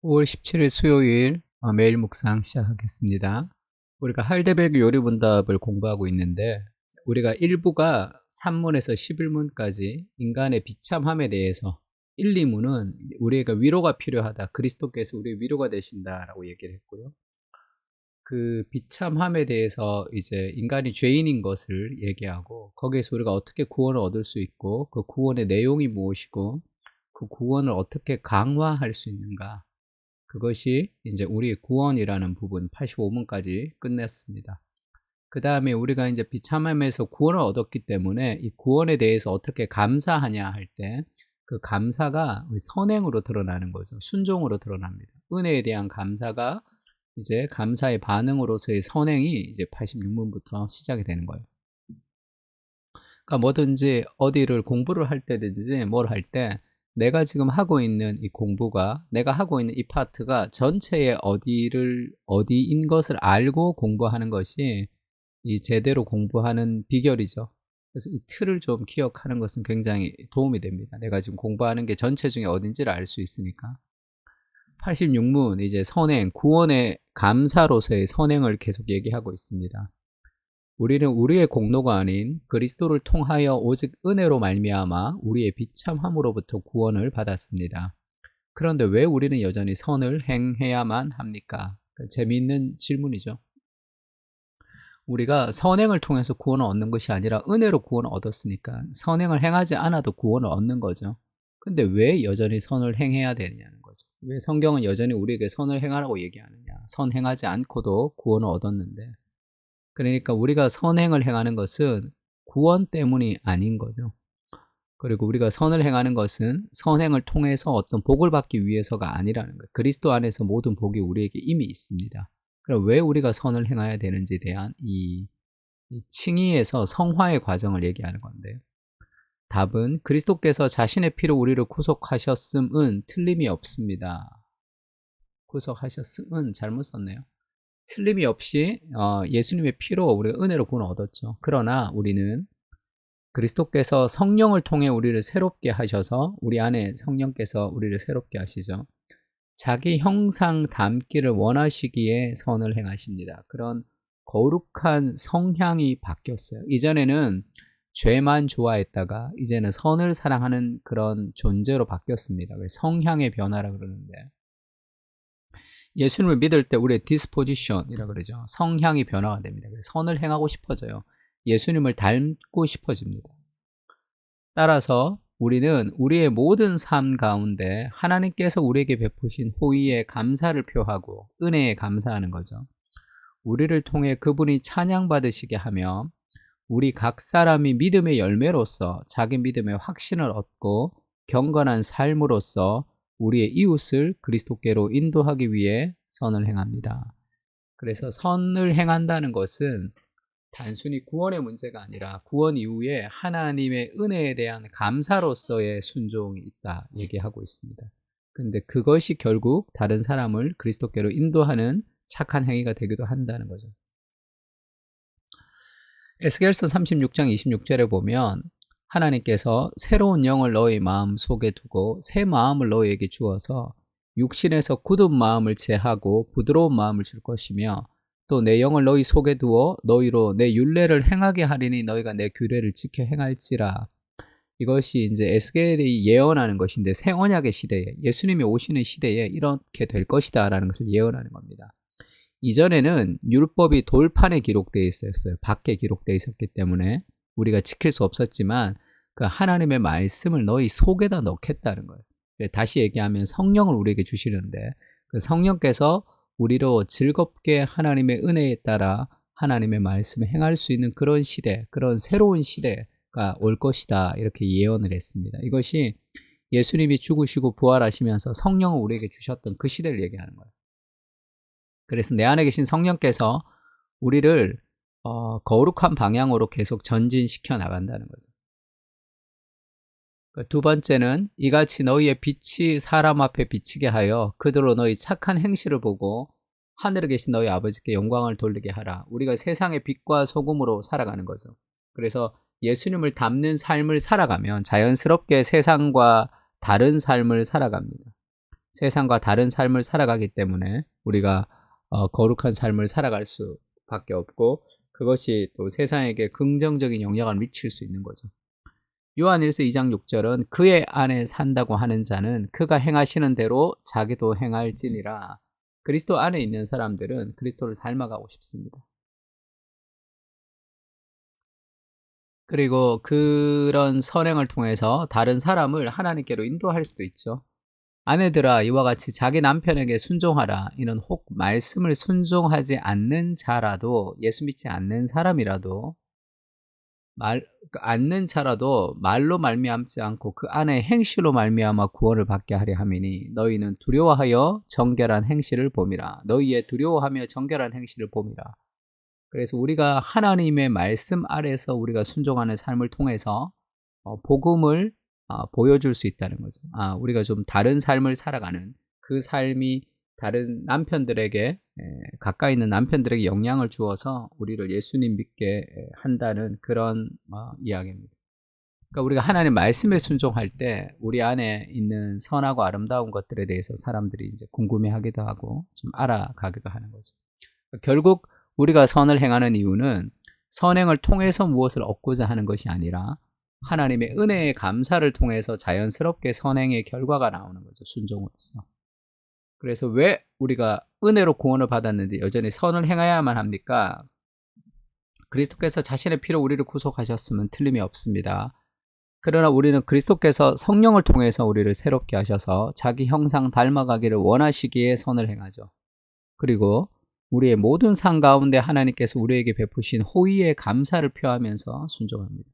5월 17일 수요일 매일 묵상 시작하겠습니다. 우리가 할데베그 요리문답을 공부하고 있는데 우리가 1부가 3문에서 11문까지 인간의 비참함에 대해서 1, 2문은 우리가 위로가 필요하다. 그리스도께서 우리의 위로가 되신다라고 얘기를 했고요. 그 비참함에 대해서 이제 인간이 죄인인 것을 얘기하고 거기에서 우리가 어떻게 구원을 얻을 수 있고 그 구원의 내용이 무엇이고 그 구원을 어떻게 강화할 수 있는가, 그것이 이제 우리의 구원이라는 부분 85문까지 끝냈습니다. 그 다음에 우리가 이제 비참함에서 구원을 얻었기 때문에 이 구원에 대해서 어떻게 감사하냐 할 때 그 감사가 선행으로 드러나는 거죠. 순종으로 드러납니다. 은혜에 대한 감사가 이제 감사의 반응으로서의 선행이 이제 86문부터 시작이 되는 거예요. 그러니까 뭐든지 어디를 공부를 할 때든지 뭘 할 때 내가 지금 하고 있는 이 공부가, 내가 하고 있는 이 파트가 전체의 어디인 것을 알고 공부하는 것이 이 제대로 공부하는 비결이죠. 그래서 이 틀을 좀 기억하는 것은 굉장히 도움이 됩니다. 내가 지금 공부하는 게 전체 중에 어딘지를 알 수 있으니까. 86문 이제 선행, 구원의 감사로서의 선행을 계속 얘기하고 있습니다. 우리는 우리의 공로가 아닌 그리스도를 통하여 오직 은혜로 말미암아 우리의 비참함으로부터 구원을 받았습니다. 그런데 왜 우리는 여전히 선을 행해야만 합니까? 재미있는 질문이죠. 우리가 선행을 통해서 구원을 얻는 것이 아니라 은혜로 구원을 얻었으니까 선행을 행하지 않아도 구원을 얻는 거죠. 근데 왜 여전히 선을 행해야 되느냐는 거죠. 왜 성경은 여전히 우리에게 선을 행하라고 얘기하느냐. 선 행하지 않고도 구원을 얻었는데, 그러니까 우리가 선행을 행하는 것은 구원 때문이 아닌 거죠. 그리고 우리가 선을 행하는 것은 선행을 통해서 어떤 복을 받기 위해서가 아니라는 거예요. 그리스도 안에서 모든 복이 우리에게 이미 있습니다. 그럼 왜 우리가 선을 행해야 되는지에 대한 이 칭의에서 성화의 과정을 얘기하는 건데요. 답은 그리스도께서 자신의 피로 우리를 구속하셨음은 틀림이 없습니다. 구속하셨음은 잘못 썼네요. 틀림이 없이 예수님의 피로 우리가 은혜로 구원을 얻었죠. 그러나 우리는 그리스도께서 성령을 통해 우리를 새롭게 하셔서, 우리 안에 성령께서 우리를 새롭게 하시죠. 자기 형상 닮기를 원하시기에 선을 행하십니다. 그런 거룩한 성향이 바뀌었어요. 이전에는 죄만 좋아했다가 이제는 선을 사랑하는 그런 존재로 바뀌었습니다. 성향의 변화라 그러는데, 예수님을 믿을 때 우리의 디스포지션이라 그러죠. 성향이 변화가 됩니다. 선을 행하고 싶어져요. 예수님을 닮고 싶어집니다. 따라서 우리는 우리의 모든 삶 가운데 하나님께서 우리에게 베푸신 호의에 감사를 표하고 은혜에 감사하는 거죠. 우리를 통해 그분이 찬양받으시게 하며 우리 각 사람이 믿음의 열매로서 자기 믿음의 확신을 얻고 경건한 삶으로서 우리의 이웃을 그리스도께로 인도하기 위해 선을 행합니다. 그래서 선을 행한다는 것은 단순히 구원의 문제가 아니라 구원 이후에 하나님의 은혜에 대한 감사로서의 순종이 있다 얘기하고 있습니다. 근데 그것이 결국 다른 사람을 그리스도께로 인도하는 착한 행위가 되기도 한다는 거죠. 에스겔서 36장 26절에 보면 하나님께서 새로운 영을 너희 마음 속에 두고 새 마음을 너희에게 주어서 육신에서 굳은 마음을 제하고 부드러운 마음을 줄 것이며 또 내 영을 너희 속에 두어 너희로 내 율례를 행하게 하리니 너희가 내 규례를 지켜 행할지라. 이것이 이제 에스겔이 예언하는 것인데 새 언약의 시대에, 예수님이 오시는 시대에 이렇게 될 것이다 라는 것을 예언하는 겁니다. 이전에는 율법이 돌판에 기록되어 있었어요. 밖에 기록되어 있었기 때문에 우리가 지킬 수 없었지만 그 하나님의 말씀을 너희 속에다 넣겠다는 거예요. 다시 얘기하면 성령을 우리에게 주시는데 그 성령께서 우리로 즐겁게 하나님의 은혜에 따라 하나님의 말씀을 행할 수 있는 그런 시대, 그런 새로운 시대가 올 것이다 이렇게 예언을 했습니다. 이것이 예수님이 죽으시고 부활하시면서 성령을 우리에게 주셨던 그 시대를 얘기하는 거예요. 그래서 내 안에 계신 성령께서 우리를 거룩한 방향으로 계속 전진시켜 나간다는 거죠. 두 번째는 이같이 너희의 빛이 사람 앞에 비치게 하여 그들로 너희 착한 행실을 보고 하늘에 계신 너희 아버지께 영광을 돌리게 하라. 우리가 세상의 빛과 소금으로 살아가는 거죠. 그래서 예수님을 닮는 삶을 살아가면 자연스럽게 세상과 다른 삶을 살아갑니다. 세상과 다른 삶을 살아가기 때문에 우리가 거룩한 삶을 살아갈 수밖에 없고, 그것이 또 세상에게 긍정적인 영향을 미칠 수 있는 거죠. 요한일서 2장 6절은 그의 안에 산다고 하는 자는 그가 행하시는 대로 자기도 행할지니라. 그리스도 안에 있는 사람들은 그리스도를 닮아가고 싶습니다. 그리고 그런 선행을 통해서 다른 사람을 하나님께로 인도할 수도 있죠. 아내들아 이와 같이 자기 남편에게 순종하라. 이는 혹 말씀을 순종하지 않는 자라도, 예수 믿지 않는 사람이라도, 않는 자라도 말로 말미암지 않고 그 안에 행실로 말미암아 구원을 받게 하려 함이니 너희는 두려워하여 정결한 행실을 봄이라. 너희의 두려워하며 정결한 행실을 봄이라. 그래서 우리가 하나님의 말씀 아래서 우리가 순종하는 삶을 통해서 복음을 보여줄 수 있다는 거죠. 우리가 좀 다른 삶을 살아가는, 그 삶이 다른 남편들에게, 가까이 있는 남편들에게 영향을 주어서 우리를 예수님 믿게 한다는 그런 이야기입니다. 그러니까 우리가 하나님 말씀에 순종할 때 우리 안에 있는 선하고 아름다운 것들에 대해서 사람들이 이제 궁금해하기도 하고 좀 알아가기도 하는 거죠. 결국 우리가 선을 행하는 이유는 선행을 통해서 무엇을 얻고자 하는 것이 아니라 하나님의 은혜의 감사를 통해서 자연스럽게 선행의 결과가 나오는 거죠. 순종으로서. 그래서 왜 우리가 은혜로 구원을 받았는데 여전히 선을 행해야만 합니까? 그리스도께서 자신의 피로 우리를 구속하셨으면 틀림이 없습니다. 그러나 우리는 그리스도께서 성령을 통해서 우리를 새롭게 하셔서 자기 형상 닮아가기를 원하시기에 선을 행하죠. 그리고 우리의 모든 삶 가운데 하나님께서 우리에게 베푸신 호의의 감사를 표하면서 순종합니다.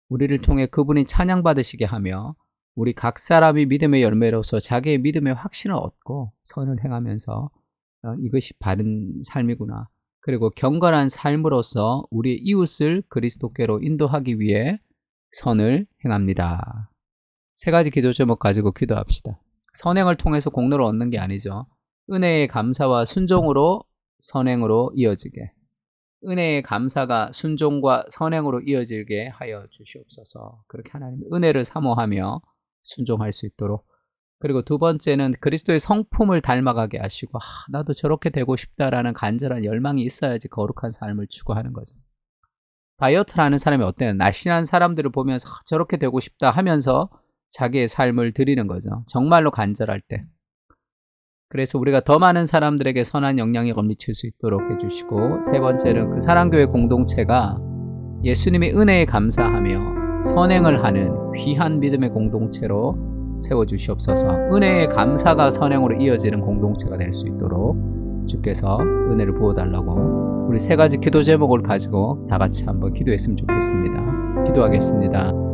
우리를 통해 그분이 찬양받으시게 하며 우리 각 사람이 믿음의 열매로서 자기의 믿음의 확신을 얻고 선을 행하면서 이것이 바른 삶이구나. 그리고 경건한 삶으로서 우리의 이웃을 그리스도께로 인도하기 위해 선을 행합니다. 세 가지 기도 제목 가지고 기도합시다. 선행을 통해서 공로를 얻는 게 아니죠. 은혜의 감사와 순종으로 선행으로 이어지게, 은혜의 감사가 순종과 선행으로 이어지게 하여 주시옵소서. 그렇게 하나님의 은혜를 사모하며 순종할 수 있도록. 그리고 두 번째는 그리스도의 성품을 닮아가게 하시고 나도 저렇게 되고 싶다라는 간절한 열망이 있어야지 거룩한 삶을 추구하는 거죠. 다이어트를 하는 사람이 어때요? 날씬한 사람들을 보면서 저렇게 되고 싶다 하면서 자기의 삶을 드리는 거죠. 정말로 간절할 때. 그래서 우리가 더 많은 사람들에게 선한 영향력을 미칠 수 있도록 해주시고, 세 번째는 그 사랑교회 공동체가 예수님의 은혜에 감사하며 선행을 하는 귀한 믿음의 공동체로 세워주시옵소서. 은혜의 감사가 선행으로 이어지는 공동체가 될 수 있도록 주께서 은혜를 부어달라고 우리 세 가지 기도 제목을 가지고 다 같이 한번 기도했으면 좋겠습니다. 기도하겠습니다.